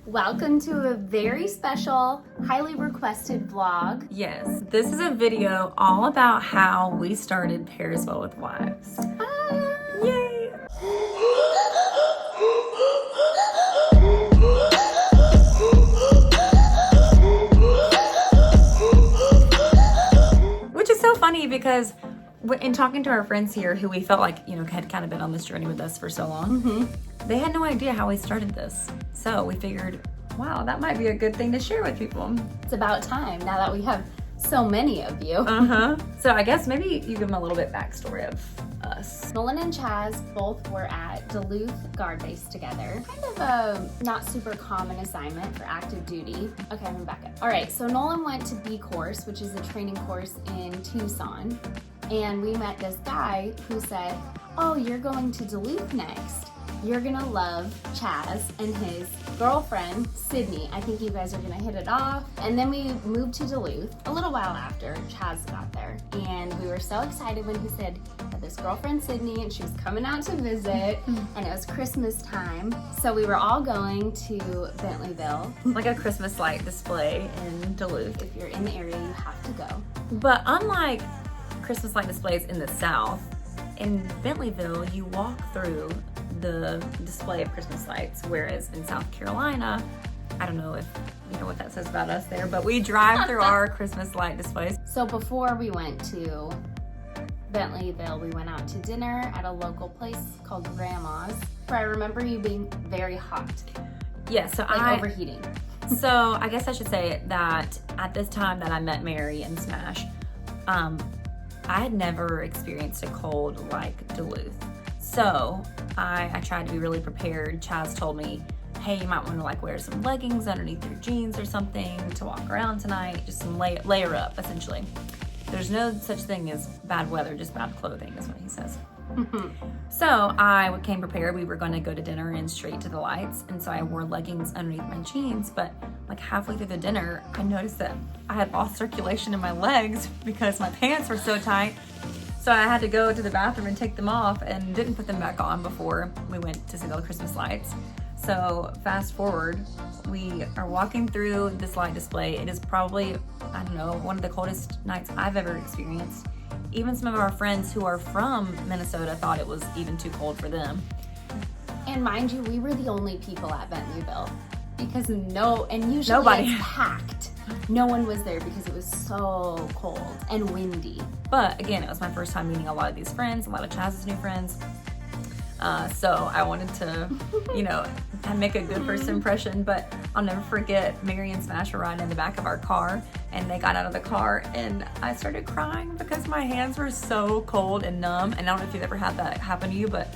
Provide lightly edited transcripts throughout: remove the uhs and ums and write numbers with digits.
Welcome to a very special, highly requested vlog. Yes, this is a video all about how we started Pairsville with Wives. Yay! Which is so funny because in talking to our friends here who we felt like, had kind of been on this journey with us for so long, they had no idea how we started this. So we figured, wow, that might be a good thing to share with people. It's about time now that we have so many of you. So I guess maybe you give them a little bit backstory of us. Nolan and Chaz both were at Duluth Guard Base together. Kind of a not super common assignment for active duty. Okay, I'm gonna back up. All right, so Nolan went to B course, which is a training course in Tucson. And we met this guy who said, oh, you're going to Duluth next. You're gonna love Chaz and his girlfriend, Sydney. I think you guys are gonna hit it off. And then we moved to Duluth a little while after Chaz got there. And we were so excited when he said he had this girlfriend, Sydney, and she was coming out to visit. And it was Christmas time. So we were all going to Bentleyville. Like a Christmas light display in Duluth. If you're in the area, you have to go. But unlike Christmas light displays in the South, in Bentleyville, you walk through the display of Christmas lights, whereas in South Carolina, I don't know if you know what that says about us there, but we drive through our Christmas light displays. So before we went to Bentleyville, we went out to dinner at a local place called Grandma's, where I remember you being very hot. Yeah, so like overheating. So I guess I should say that at this time that I met Mary and Smash, I had never experienced a cold like Duluth. So I tried to be really prepared. Chaz told me, hey, you might want to wear some leggings underneath your jeans or something to walk around tonight, just some layer up essentially. There's no such thing as bad weather, just bad clothing is what he says. So I came prepared. We were going to go to dinner and straight to the lights. And so I wore leggings underneath my jeans, but halfway through the dinner, I noticed that I had lost circulation in my legs because my pants were so tight. So I had to go to the bathroom and take them off and didn't put them back on before we went to see all the Christmas lights. So fast forward, we are walking through this light display. It is probably, I don't know, one of the coldest nights I've ever experienced. Even some of our friends who are from Minnesota thought it was even too cold for them. And mind you, we were the only people at Bentleyville because usually nobody. It's packed. No one was there because it was so cold and windy. But again, it was my first time meeting a lot of these friends, a lot of Chaz's new friends. So I wanted to, make a good first impression, but I'll never forget Mary and Smash were riding in the back of our car and they got out of the car and I started crying because my hands were so cold and numb. And I don't know if you've ever had that happen to you, but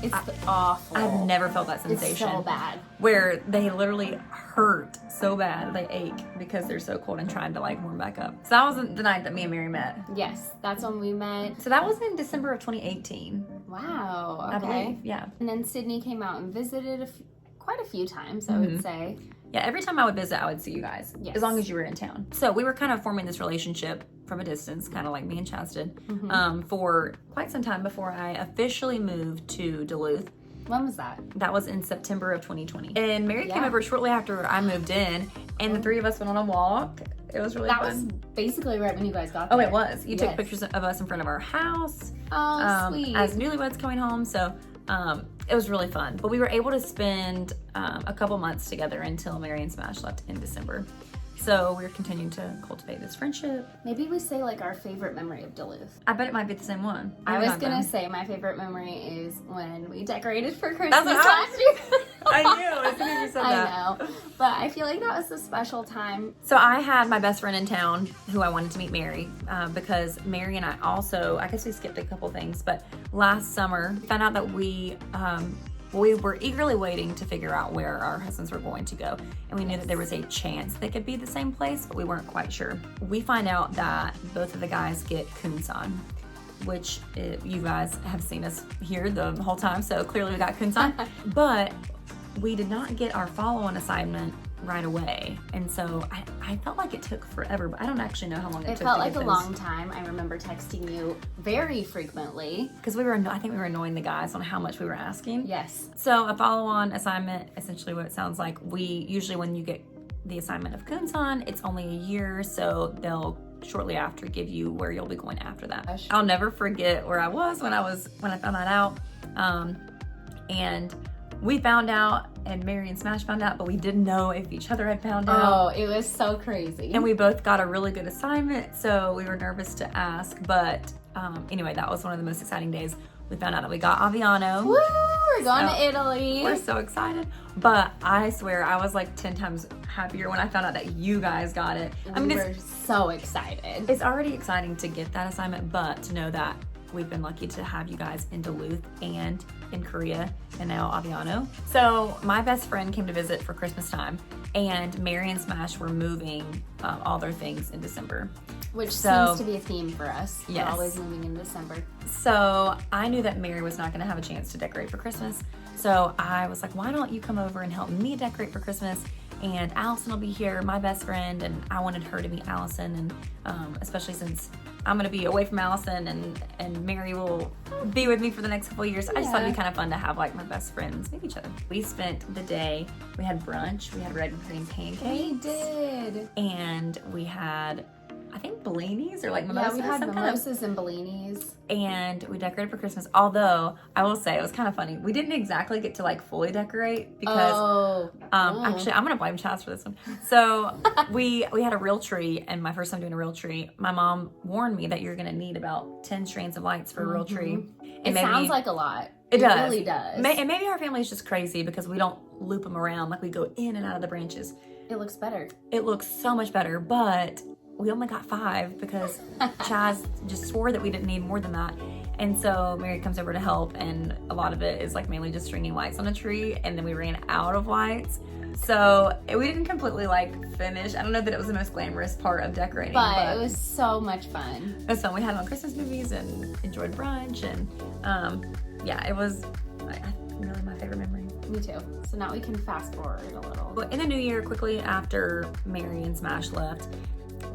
it's awful. I've never felt that sensation. It's so bad. Where they literally hurt so bad, they ache because they're so cold and trying to warm back up. So that was the night that me and Mary met. Yes, that's when we met. So that was in December of 2018. Wow, okay. I believe, yeah. And then Sydney came out and visited quite a few times, I would say. Yeah, every time I would visit, I would see you guys, as long as you were in town. So we were kind of forming this relationship from a distance, kind of like me and Chaz did, for quite some time before I officially moved to Duluth. When was that? That was in September of 2020. And Mary came over shortly after I moved in, and the three of us went on a walk. It was really fun. That was basically right when you guys got there. Oh, it was. You took pictures of us in front of our house. Oh, sweet. As newlyweds coming home, so it was really fun. But we were able to spend a couple months together until Mary and Smash left in December. So we're continuing to cultivate this friendship. Maybe we say our favorite memory of Duluth. I bet it might be the same one. I was gonna say my favorite memory is when we decorated for Christmas last year. I knew as soon as you said that. I know, but I feel like that was a special time. So I had my best friend in town who I wanted to meet Mary because Mary and I also, I guess we skipped a couple things, but last summer found out that we were eagerly waiting to figure out where our husbands were going to go. And we knew that there was a chance they could be the same place, but we weren't quite sure. We find out that both of the guys get Kunsan, which you guys have seen us here the whole time, so clearly we got Kunsan. But we did not get our follow-on assignment right away. And so I felt like it took forever, but I don't actually know how long it took. It felt like a long time. I remember texting you very frequently. Because I think we were annoying the guys on how much we were asking. Yes. So a follow-on assignment, essentially what it sounds like, usually when you get the assignment of Kunsan, it's only a year, so they'll shortly after give you where you'll be going after that. I'll never forget where I was when I found that out. And we found out, and Mary and Smash found out, but we didn't know if each other had found out. Oh, it was so crazy. And we both got a really good assignment, so we were nervous to ask. But anyway, that was one of the most exciting days. We found out that we got Aviano. Woo! We're going to Italy. We're so excited. But I swear, I was like 10 times happier when I found out that you guys got it. We were so excited. It's already exciting to get that assignment, but to know that we've been lucky to have you guys in Duluth and in Korea and now Aviano. So my best friend came to visit for Christmas time, and Mary and Smash were moving all their things in December. Which seems to be a theme for us. Yes. We're always moving in December. So I knew that Mary was not going to have a chance to decorate for Christmas. So I was like, why don't you come over and help me decorate for Christmas? And Allison will be here, my best friend, and I wanted her to meet Allison, and especially since I'm going to be away from Allison, and Mary will be with me for the next couple of years. I just thought it'd be kind of fun to have like my best friends meet each other. We spent the day, we had brunch, we had red and cream pancakes. We did. And we had, I think, bellinis or like mimosas. Yeah, we had mimosas and bellinis. And we decorated for Christmas. Although I will say it was kind of funny. We didn't exactly get to like fully decorate because actually I'm gonna blame Chaz for this one. So we had a real tree, and my first time doing a real tree, my mom warned me that you're gonna need about 10 strands of lights for a real tree. It sounds like a lot. It does. Really does. And maybe our family is just crazy because we don't loop them around, like we go in and out of the branches. It looks better. It looks so much better, but we only got 5 because Chaz just swore that we didn't need more than that. And so Mary comes over to help, and a lot of it is like mainly just stringing lights on a tree, and then we ran out of lights. So we didn't completely like finish. I don't know that it was the most glamorous part of decorating. But it was so much fun. It was fun. We had on Christmas movies and enjoyed brunch, and yeah, it was really my favorite memory. Me too. So now we can fast forward a little. But in the new year, quickly after Mary and Smash left,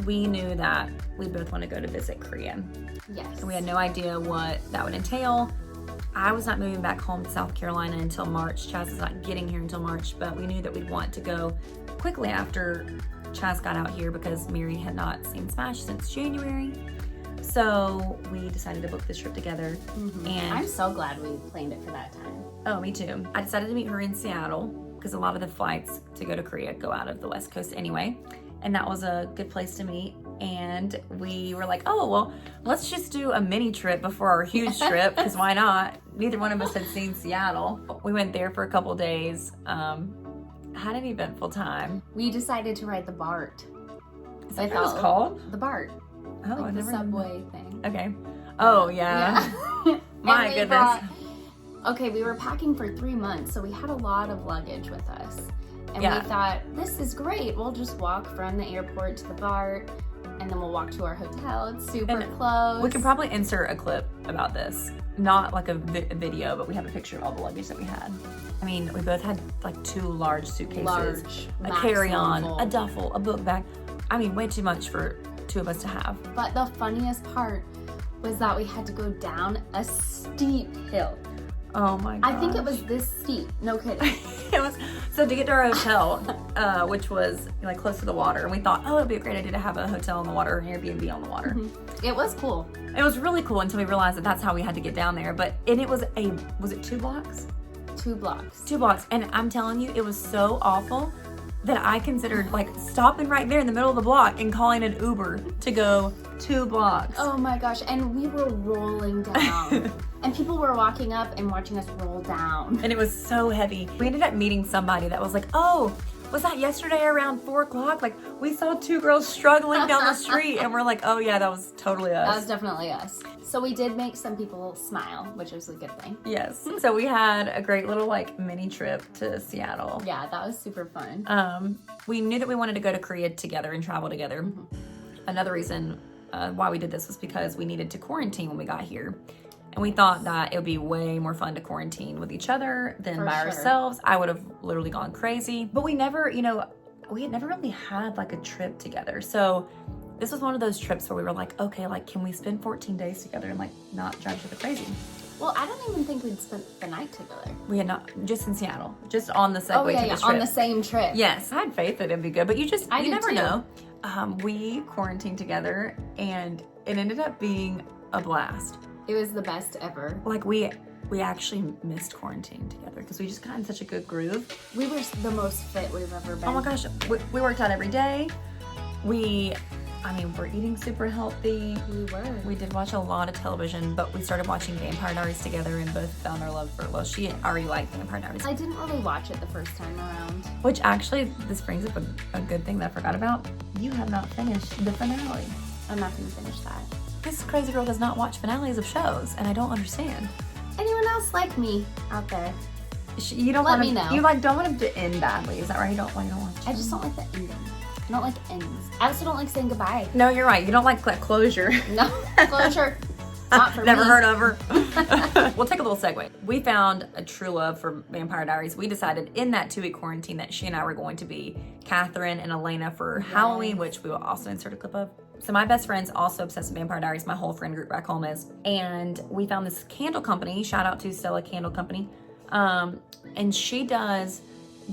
we knew that we both want to go to visit Korea. Yes. And we had no idea what that would entail. I was not moving back home to South Carolina until March. Chaz is not getting here until March, but we knew that we'd want to go quickly after Chaz got out here because Mary had not seen Smash since January. So we decided to book this trip together. Mm-hmm. And I'm so glad we planned it for that time. Oh, me too. I decided to meet her in Seattle because a lot of the flights to go to Korea go out of the West Coast anyway. And that was a good place to meet. And we were like, oh, well, let's just do a mini trip before our huge trip, because why not? Neither one of us had seen Seattle. We went there for a couple days, had an eventful time. We decided to ride the BART. Is that what it was called? The BART. Oh, like I the never subway thing. Okay. Oh, yeah. My goodness. Okay, we were packing for 3 months, so we had a lot of luggage with us. And we thought, this is great. We'll just walk from the airport to the BART, and then we'll walk to our hotel. It's super close. We could probably insert a clip about this. Not like a video, but we have a picture of all the luggage that we had. I mean, we both had like 2 large suitcases, a carry-on, a duffel, a book bag. I mean, way too much for 2 of us to have. But the funniest part was that we had to go down a steep hill. Oh my god! I think it was this steep. No kidding. It was. So to get to our hotel, which was like close to the water, and we thought, oh, it'd be a great idea to have a hotel on the water, or an Airbnb on the water. Mm-hmm. It was cool. It was really cool until we realized that that's how we had to get down there. But it was it 2 blocks? 2 blocks. 2 blocks, and I'm telling you, it was so awful that I considered like stopping right there in the middle of the block and calling an Uber to go 2 blocks. Oh my gosh, and we were rolling down. And people were walking up and watching us roll down. And it was so heavy. We ended up meeting somebody that was like, oh, was that yesterday around 4 o'clock? Like, we saw 2 girls struggling down the street, and we're like, oh yeah, that was totally us. That was definitely us. So we did make some people smile, which was a good thing. Yes. So we had a great little like mini trip to Seattle. Yeah, that was super fun. We knew that we wanted to go to Korea together and travel together. Another reason why we did this was because we needed to quarantine when we got here. And we thought that it would be way more fun to quarantine with each other than For by sure. ourselves. I would have literally gone crazy. But we never, we had never really had like a trip together. So this was one of those trips where we were like, okay, like, can we spend 14 days together and like not drive each other crazy? Well, I don't even think we'd spent the night together. We had not, just in Seattle, just on the segue to this trip. On the same trip. Yes, I had faith that it'd be good, but you did never too. know. We quarantined together and it ended up being a blast. It was the best ever. Like we actually missed quarantine together because we just got in such a good groove. We were the most fit we've ever been. Oh my gosh, we worked out every day. We're eating super healthy. We were. We did watch a lot of television, but we started watching Vampire Diaries together and both found our love for it. Well, she already liked Vampire Diaries. I didn't really watch it the first time around. Which actually, this brings up a good thing that I forgot about. You have not finished the finale. I'm not going to finish that. This crazy girl does not watch finales of shows, and I don't understand. Anyone else like me out there? You don't Let want me know. You don't want it to end badly. Is that right? You don't want to. I just don't like the ending. I don't like ends. I also don't like saying goodbye. No, you're right. You don't like closure. No, closure. Not for Never me. heard of her. We'll take a little segue. We found a true love for Vampire Diaries. We decided in that 2-week quarantine that she and I were going to be Catherine and Elena for Halloween, which we will also insert a clip of. So my best friend's also obsessed with Vampire Diaries. My whole friend group back home is. And we found this candle company. Shout out to Stella Candle Company. And she does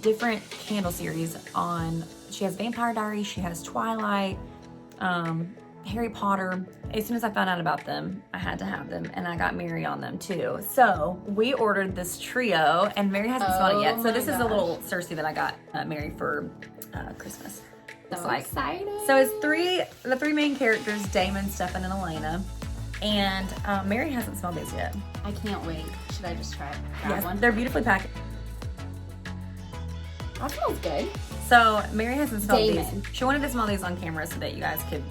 different candle series on. She has Vampire Diaries. She has Twilight. Harry Potter. As soon as I found out about them, I had to have them, and I got Mary on them too. So we ordered this trio, and Mary hasn't smelled it yet. So this is a little Cersei that I got Mary for Christmas. So exciting. So it's the three main characters: Damon, Stefan, and Elena. And Mary hasn't smelled these yet. I can't wait. Should I just try it? Yes, One? they're beautifully packaged. That smells good. So Mary hasn't smelled Damon. these. She wanted to smell these on camera so that you guys could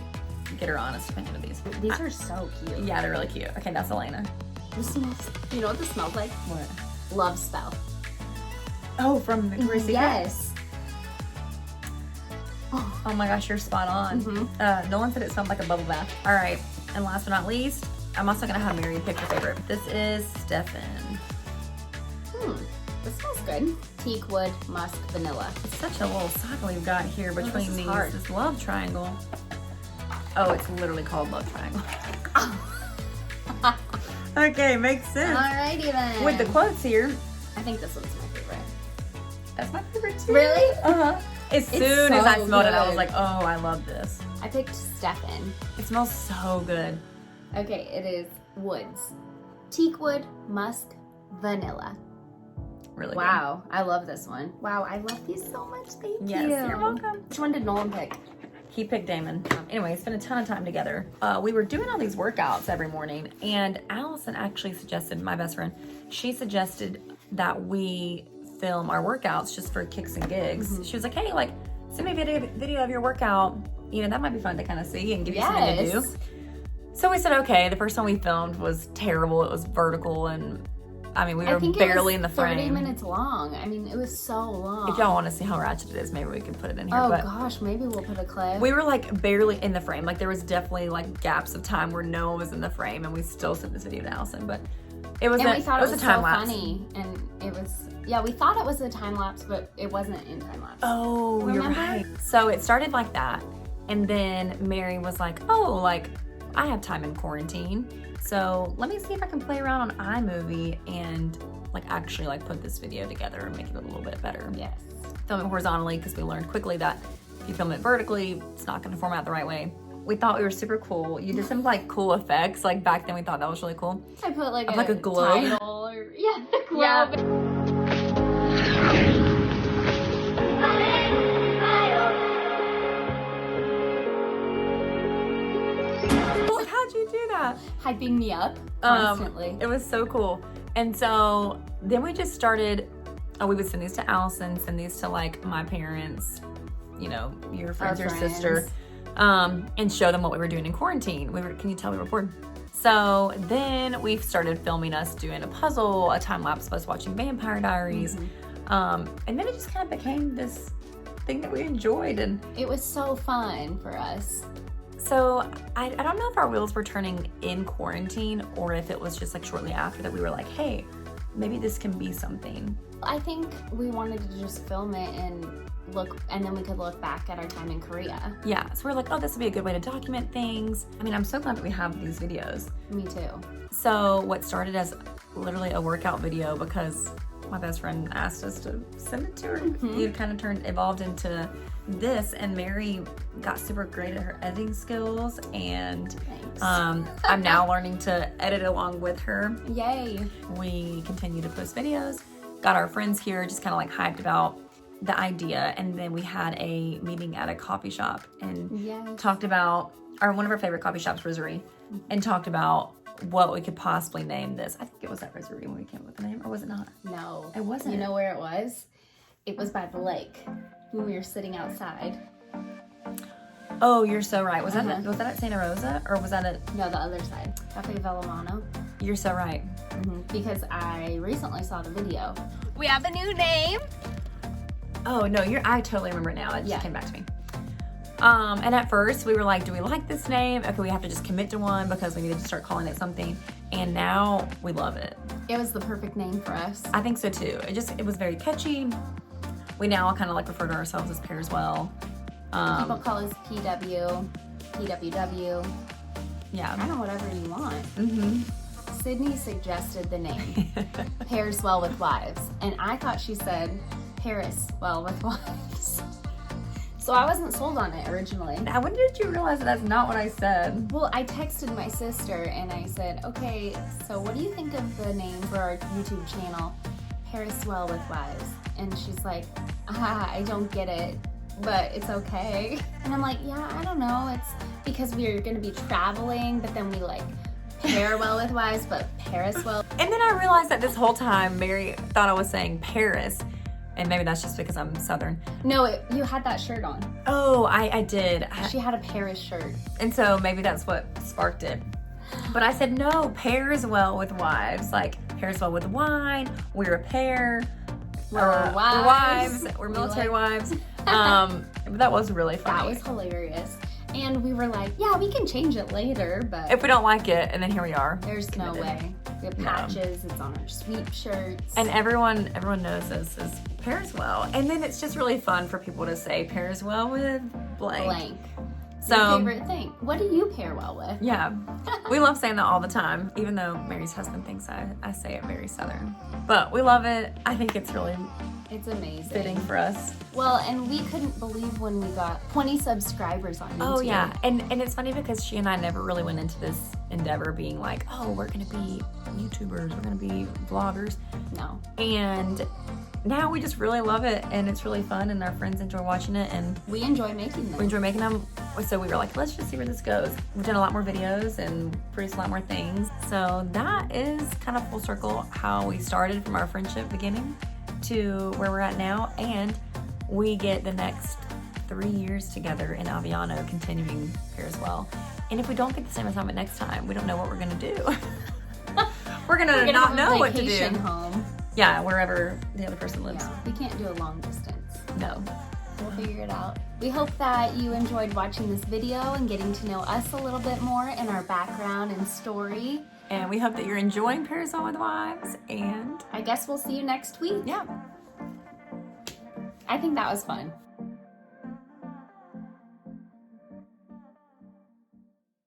get her honest opinion of these. These are so cute. Yeah, they're really cute. Okay, that's Elena. This smells. You know what this smells like? What? Love spell. Oh, from Victoria's Secret? Yes. Oh my gosh, you're spot on. Mhm. Nolan said it smelled like a bubble bath. All right, and last but not least, I'm also gonna have Mary pick her favorite. This is Stefan. This smells good. Teak wood, musk, vanilla. It's such a little saga we've got here this between is these. hard. This love triangle. Oh, it's literally called love triangle. Okay, makes sense. Alrighty then. With the quotes here, I think this one's my favorite. that's my favorite too. Really? Uh-huh. As soon as so I smelled it, I was good. like, oh, I love this. I picked Stefan. It smells so good. Okay, it is woods. Teak wood, musk, vanilla. Really Wow, I love this one. Wow, I love these so much. Thank good. Yes, you. you're welcome. Which one did Nolan pick? He picked Damon. Anyway, spent a ton of time together. We were doing all these workouts every morning, and Allison actually suggested, my best friend, she suggested that we film our workouts just for kicks and gigs. She was like, hey, like, send me a video of your workout. You know, that might be fun to kind of see and give you something to do. So we said, okay. The first one we filmed was terrible. It was vertical, and I mean, we were barely in the frame. 30 minutes long. I mean, it was so long. If y'all want to see how ratchet it is, maybe we can put it in here. Oh but gosh, maybe we'll put a clip. we were like barely in the frame. Like there was definitely like gaps of time where no one was in the frame, and we still sent this video to Allison. But it was and we thought it was a time so lapse. funny, and it was. Yeah, we thought it was a time lapse, but it wasn't in time lapse. Oh, you're Remember? right. So it started like that, and then Mary was like, "Oh, like I have time in quarantine, so let me see if I can play around on iMovie and like actually like put this video together and make it a little bit better. Yes. Film it horizontally because we learned quickly that if you film it vertically, it's not going to format the right way. We thought we were super cool. You did some like cool effects. Like back then, we thought that was really cool. I put like a globe. title or the globe. Like, how'd you do that? Hyping me up constantly. It was so cool. And so then we just started, we would send these to Allison, send these to like my parents, you know, your friends, your sister, and show them what we were doing in quarantine. Can you tell we were bored? So then we started filming us doing a puzzle, a time lapse of us watching Vampire Diaries. And then it just kind of became this thing that we enjoyed. And It was so fun for us. So I don't know if our wheels were turning in quarantine or if it was just like shortly after that we were like, hey, maybe this can be something. I think we wanted to just film it and then we could look back at our time in Korea. Yeah, so we're like, oh, this would be a good way to document things. I mean, I'm so glad that we have these videos. Me too. So what started as literally a workout video because my best friend asked us to send it to her. It kind of evolved into this, and Mary got super great at her editing skills, and I'm now learning to edit along with her. Yay. We continue to post videos, got our friends here just kind of like hyped about the idea, and then we had a meeting at a coffee shop and talked about one of our favorite coffee shops, Rosary, and talked about what we could possibly name this. I think it was at Rosary when we came up with the name, or was it not? No. It wasn't. You know where it was? It was by the lake when we were sitting outside. Oh, you're so right. Was that at Santa Rosa, or was that at... No, the other side. Cafe Vellamano. You're so right. Because I recently saw the video. We have a new name. Oh, no, I totally remember it now. It just came back to me. And at first we were like, do we like this name? Okay, we have to just commit to one because we needed to start calling it something. And now we love it. It was the perfect name for us. I think so too. It was very catchy. We now kind of like refer to ourselves as Pear as Well. People call us PW, PWW. Yeah. Kind of whatever you want. Sydney suggested the name Pairs Well with Wives. And I thought she said Paris Well with Wives. So I wasn't sold on it originally. Now, when did you realize that's not what I said? Well, I texted my sister and I said, okay, so what do you think of the name for our YouTube channel, Paris Well with Wives? And she's like, I don't get it, but it's okay. And I'm like, yeah, I don't know. It's because we're gonna be traveling, but then we like pair well with wives, but Paris well. And then I realized that this whole time Mary thought I was saying Paris. And maybe that's just because I'm Southern. No, you had that shirt on. Oh, I did. She had a Paris shirt. And so maybe that's what sparked it. But I said, no, pairs well with wives. Like, pairs well with wine. We're a pair. We're wives. We're military wives. But that was really funny. That was hilarious. And we were like, yeah, we can change it later, but... If we don't like it, and then here we are. There's no way. We have patches, it's on our sweep shirts. And everyone knows this is pairs well. And then it's just really fun for people to say pairs well with blank. So, your favorite thing. What do you pair well with? Yeah. We love saying that all the time, even though Mary's husband thinks I say it very Southern. But we love it. I think it's really... It's amazing. Fitting for us. Well, and we couldn't believe when we got 20 subscribers on YouTube. Oh, yeah. And it's funny because she and I never really went into this endeavor being like, oh, we're going to be YouTubers. We're going to be vloggers. No. And now we just really love it. And it's really fun. And our friends enjoy watching it. And we enjoy making them. We enjoy making them. So we were like, let's just see where this goes. We've done a lot more videos and produced a lot more things. So that is kind of full circle how we started from our friendship beginning to where we're at now, and we get the next 3 years together in Aviano continuing here as well. And if we don't get the same assignment next time, we don't know what we're gonna do. we're gonna not know what to do. Home. Yeah, wherever the other person lives. Yeah, we can't do a long distance. No. We'll figure it out. We hope that you enjoyed watching this video and getting to know us a little bit more and our background and story. And we hope that you're enjoying Pairs Well with Wives, and I guess we'll see you next week. Yeah. I think that was fun.